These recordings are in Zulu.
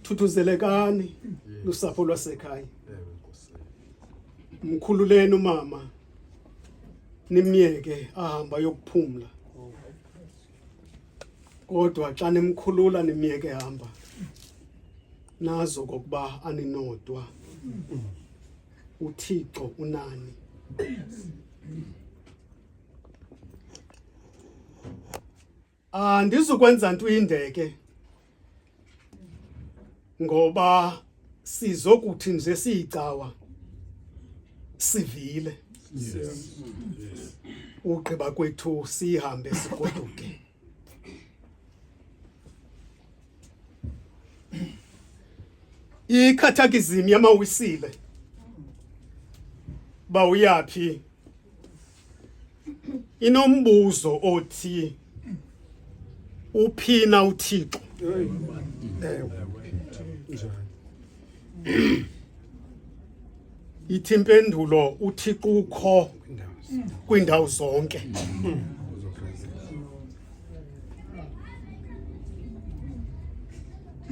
Thuthuzelekani lusapho lwasekhaya. Mkhululeni umama nimyeke ahamba yokuphumla. Kodwa xa nimkhulula nimyeke hamba. Nazo kokuba aninodwa. uThixo unani. Andizukwenza nto indeke ngoba sizokuthi nje siyicawa sivile. Ugqiba kwethu sihambe sigoduke. Ikhathakizimi yamawisile bawuyapi inombuzo othi uphina uThixo. Ithi impendulo uThixo ukho kwindawo zonke.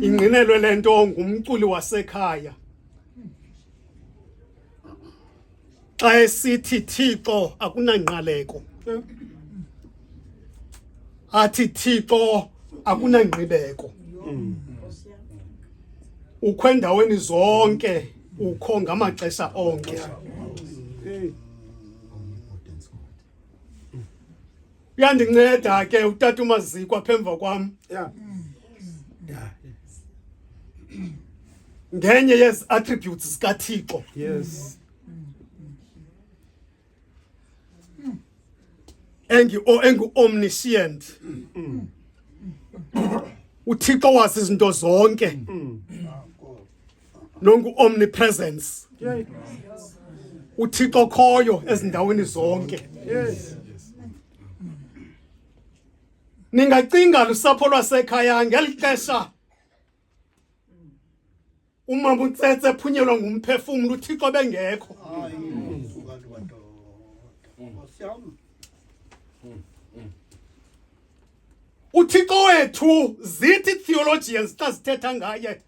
Ingqinelwe lento ngumculi wasekhaya. Xa esithi Thixo akunangqaleko. Athi Thixo akunangqibeko. Ukho endaweni zonke, ukho ngamaxesha onke. Uyandinceda ke utata uMaziko apha emva kwam. Ngenye yezi attributes zikaThixo. Yes. Engu omniscient. uThixo wazi izinto zonke. Nongu omnipresence. uThixo khoyo ezindaweni zonke. Yes. Ningacinga lusapho lwasekhaya ngelixesha umama uNtsetse ephunyelwa ngumphefumlo uThixo bengekho. uThixo wethu zithi theologians xa zithetha ngaye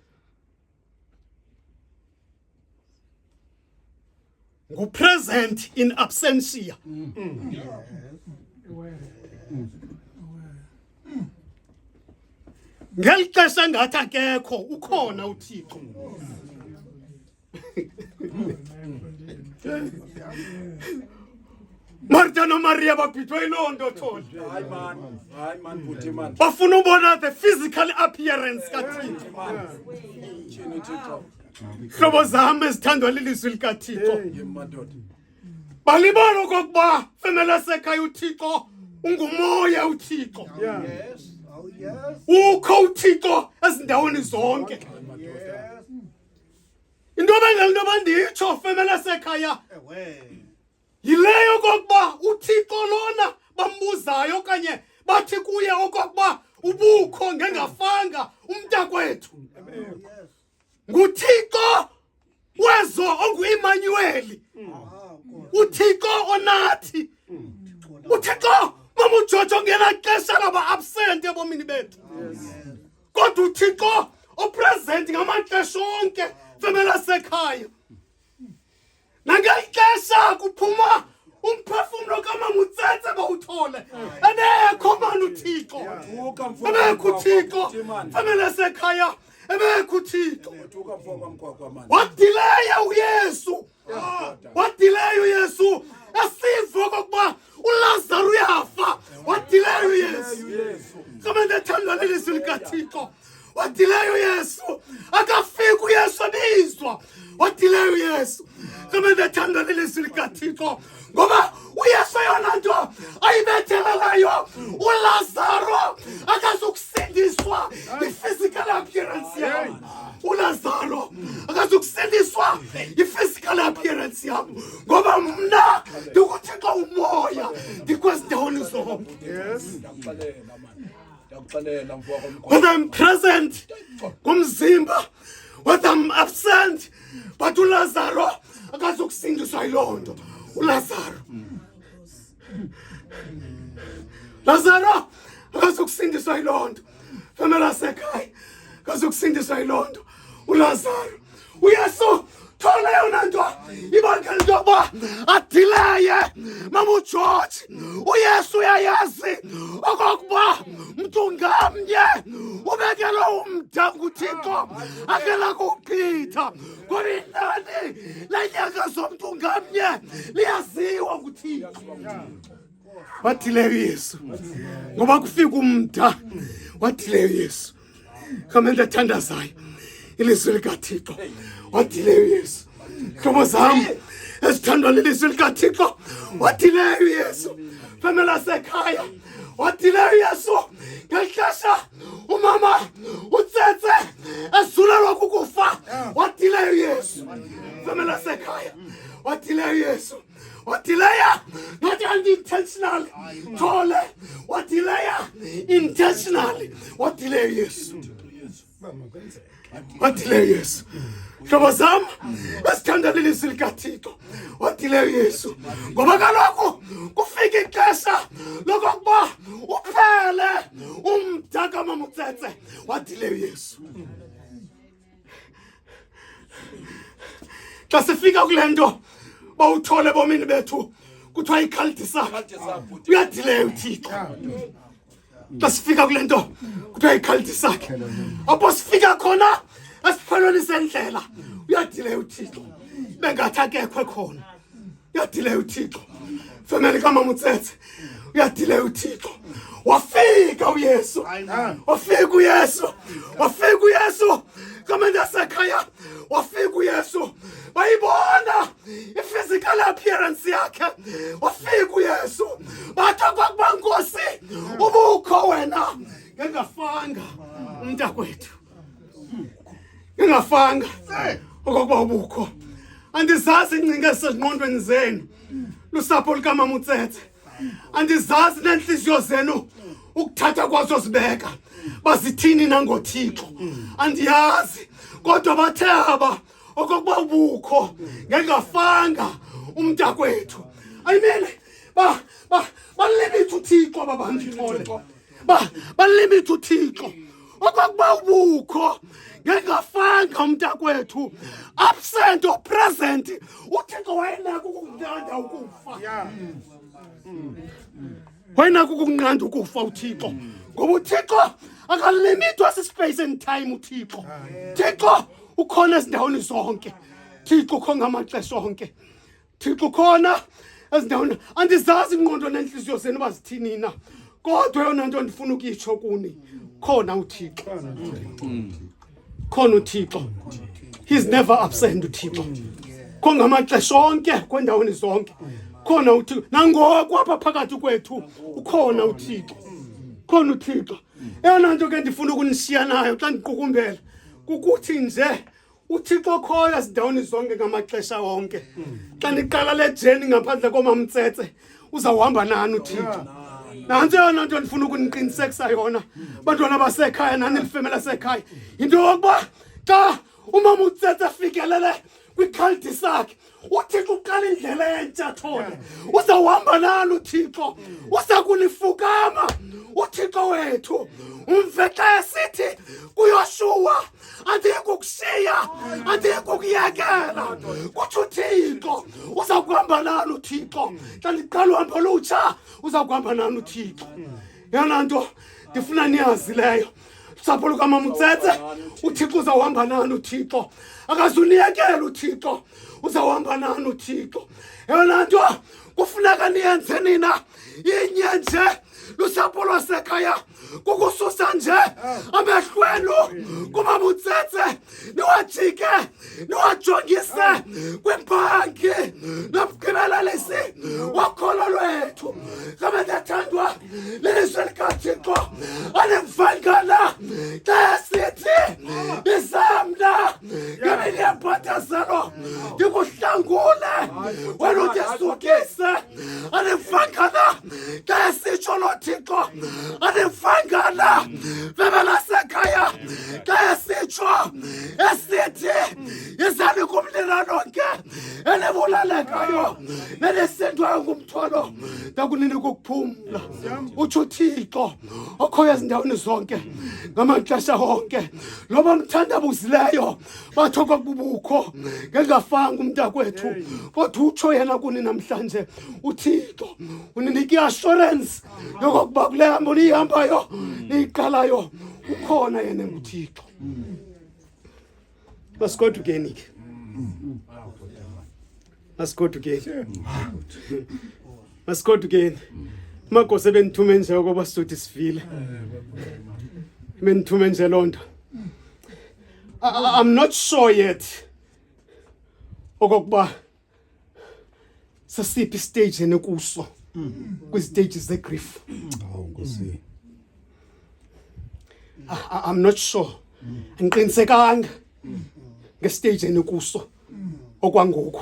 ngu-present in absentia. Ngeli xesha ngathi akekho ukhona uThixo. Martha noMaria babhithwe yiloo nto thole. Hayi man buthi man. Bafuna ubona the physical appearance kaThixo. Thini Thixo? Hlobo zam ezithandwa lilizwi likaThixo. Madoda. Balibala okokuba femela lasekhaya uThixo ungumoya uThixo. Yes. Oh yes. Ukho uThixo ezindaweni zonke. Into banditsho femela lasekhaya yileyo okokuba uThixo lona bambuzayo okanye bathi kuye okokuba ubukho ngengafanga umntakwethu. nguThixo wezo ongu-Emmanuel. uThixo onathi. uThixo mama uJojo ngela xesha laba absent ebomini bethu. Kodwa uThixo opresent ngamaxesha onke femela lasekhaya. Nangexesha kuphuma umphefumlo kamama uNtsetse bawuthole. Ebekho mani uThixo. Ebekho uThixo femela lasekhaya. Ebekho uThixo. Wadileya uYesu. Wadileya uYesu. Asivo kokuba uLazaro uyafa. Wadileya uYesu. Kama ndethandwa lelizwi likaThixo. Wadileya uYesu. Akafika uYesu ebizwa. Wadileya uYesu. Kama ndethandwa lelizwi likaThixo. Ngoba uYesu yona nto ayibethelelayo uLazaro akazukusindiswa i-physical appearance yam. uLazaro akazukusindiswa i-physical appearance yam. Ngoba mna ndikuThixo umoya ndikwezindaweni zonke. Whether I'm present kumzimba, whether I'm absent, but uLazaro akazukusindiswa yiloo nto. uLazaro akazukusindiswa yiloo nto. Femela lasekhaya kazokusindiswa yilondo uLazaro uYesu thola yona nto ibandla ntoba adileye mama uGeorge uYesu uyayazi okokuba mntu ngamnye ubekele umda kuThixo akela kuchitha ngoba inani lanyaka zomntu ngamnye liyaziwa kuThixo wathile Yesu ngoba kufika umda wathile Yesu kamenda thandazayo ilizwi likaThixo wathile Yesu hlobo zami esithandwa lelizwi likaThixo wathile Yesu famela sekhaya wathile Yesu ngexesha umama utsetse esulelwa kukufa wathile Yesu famela sekhaya wathile Yesu watileya not unintentionally thole watileya intentionally watile Yesu watile Yesu hlobo zami esithanda lelizwi likaThixo watile Yesu ngoba kaloku kufika ixesha lokuba uphele umdaka mamutsetse watile Yesu xa sifika kulento bawuthole bomini bethu kuthiwa ikhalidisa uyadile uThixo xa sifika kulento kuthiwa ikhalidisa apho sifika khona esiphelweni sendlela uyadile uThixo bengathi akekho khona uyadile uThixo family kaMamutsetse uyadile uThixo wafika uYesu wafika uYesu wafika uYesu kamenda sekhaya wafika uYesu bayibona i-physical appearance yakhe wafika uYesu bathi kwakuba Nkosi ubukho wena ngengafanga umntakwethu ngengafanga okokuba ubukho andizazi ingcinga esengqondweni zenu lusapho likaMamutsetse andizazi nenhliziyo zenu ukuthatha kwazo zibeka bazithini nangoThixo andiyazi kodwa bathe aba okokuba ubukho ngengafanga umntakwethu ayimele balimit uThixo ababantu balimit uThixo okokuba ubukho ngengafanga umntakwethu absent or present uThixo wayenako ukunqanda ukufa wayenako ukunqanda ukufa uThixo ngoba uThixo akalimitwa space and time uThixo Thixo ukhona ezindaweni zonke Thixo ukhona ngamaxesha onke Thixo ukhona ezindaweni andizazi ingqondo nenhliziyo zenu bazithini na kodwa yona nto ndifuna ukuyitsho kuni khona uThixo khona uThixo he's never absent uThixo khona ngamaxesha onke kwendaweni zonke khona uThixo nangoku apha phakathi kwethu ukhona uThixo khona uThixo eyona nto ke ndifuna ukunishiya nayo xa ndiqukumbela kukuthi nje uThixo khoya ezindaweni zonke ngamaxesha onke xa niqala le journey ngaphandle koMamutsetse uzawuhamba nani uThixo nansi yona nto ndifuna ukuniqinisekisa yona bantwana basekhaya nani lifemela sekhaya into yokuba xa uMamutsetse afikelele kwikhalidi sakhe uThixo uqala indlela entsha thole uzawuhamba nani uThixo uzakunifukama uThixo wethu umvexa esithi kuYoshua andikukushiya andikukuyekela kuthi uThixo uzakuhamba nani uThixo xa liqala uhambo lutsha uzakuhamba nani uThixo yona nto ndifuna niyazi leyo sapho lukaMamutsetse uThixo uzawuhamba nani uThixo akazuniyekela uThixo uzawuhamba nani uThixo yona nto kufuneka niyenze nina inye nje lusapho lwasekhaya kukususa nje amehlwenu kuMamutsetse niwajike niwajongise kwibhanki nomgqibelalisi wakholo lwethu kama ndathandwa lelizwi likaThixo anemvangana xa sithi izamna ngemini yembhathazelo ndikuhlangule wena udisukise anemvangana xa sitsho loThixo anemvangana femela sekhaya xa sitsho esithi izani kumlilo lonke nebulalekayo nelesendwayo ngumthwalo ndakunini kokuphumla utsho uThixo okhoyo ezindaweni zonke ngamaxesha onke loba mthandabuzileyo batho kwakubukho ngengafanga umntakwethu kodwa utsho yena kuni namhlanje uThixo uninika assurance yokuba kule hambo nihambayo niqalayo ukhona yena nguThixo. Let's go together. Let's go together. Let's go together. Makosi benithume nje ukuba sizothi sifile. Benithume nje lonto. I'm not sure yet okokuba sasiphi stage enekuso kwi-stages ze-grief. I'm not sure. Angiqinisekanga ngestage enekuso okwangoku.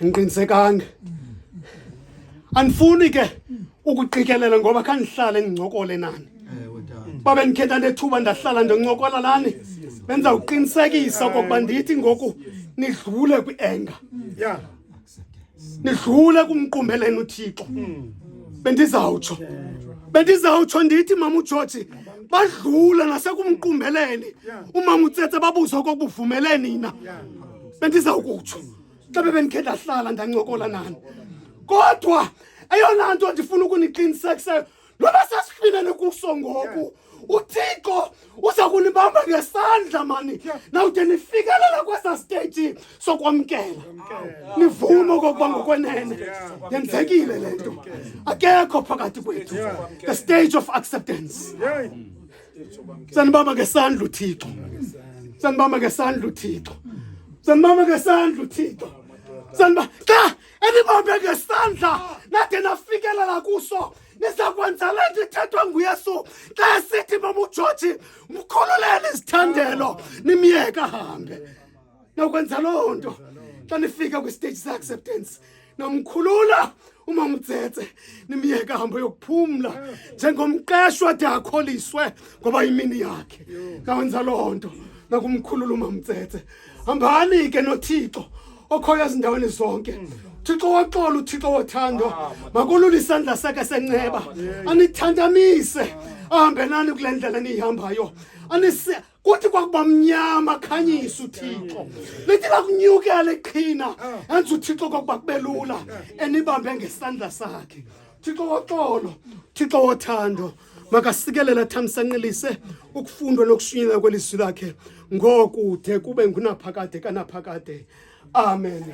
Angiqinisekanga. Anifuni ke ukuqikelela ngoba khandihlale ngincokole nani. Babe nikhetha nethuba ndahlala ndencokola nani. Benza uqinisekisa okokuba ndithi ngoku nidlule kwi-anger. Yeah. Nidlule kumqumbeleni uThixo. Bendizawutsho ndithi mama uGeorge badlula nasekumqumbeleni. Umama uTsetse babuza okokuba uvumele nina. Bendizawukutsho. Xa bebenikhetha hlala ndancokola nani. Kodwa eyona nto ndifuna ukuniqinisekisa loba sasifinele kuso ngoku uThixo uza kunibamba ngesandla mani nawude nifikelela kwesa stage sokwamkela nivume okokuba ngokwenene yenzekile lento akekho phakathi kwethu the stage of acceptance. Sanibamba ngesandla uThixo. Sanibamba ngesandla uThixo. Sanibamba ngesandla uThixo. Xa enibambe ngesandla nade nafikelela kuso nizakwenza lento ithethwa nguYesu xa sithi mama uGeorge mkhululeni izithandelo nimyeka ahambe. Nokwenza loo nto xa nifika kwi-stage se-acceptance nomkhulula umama uTsetse nimyeka ahambe yokuphumla njengomqeshwa de akholiswe ngoba imini yakhe. Ngawenza loo nto nakumkhulula umama uTsetse. Hambani ke noThixo okhoyo ezindaweni zonke. Thixo waxola uThixo wothando makulule isandla sakhe senceba anithandamise ahambe nani kule ndlela nihambayo kuthi kwakuba mnyama khanyisa uThixo lithi lakunyukela iqhina enza uThixo kwakuba kubelula enibambe ngesandla sakhe. Thixo waxolo Thixo wothando makasikelela thamsanqilise ukufundwa nokushunyela kwelizwi lakhe ngokude kube ngunaphakade kanaphakade. Amen.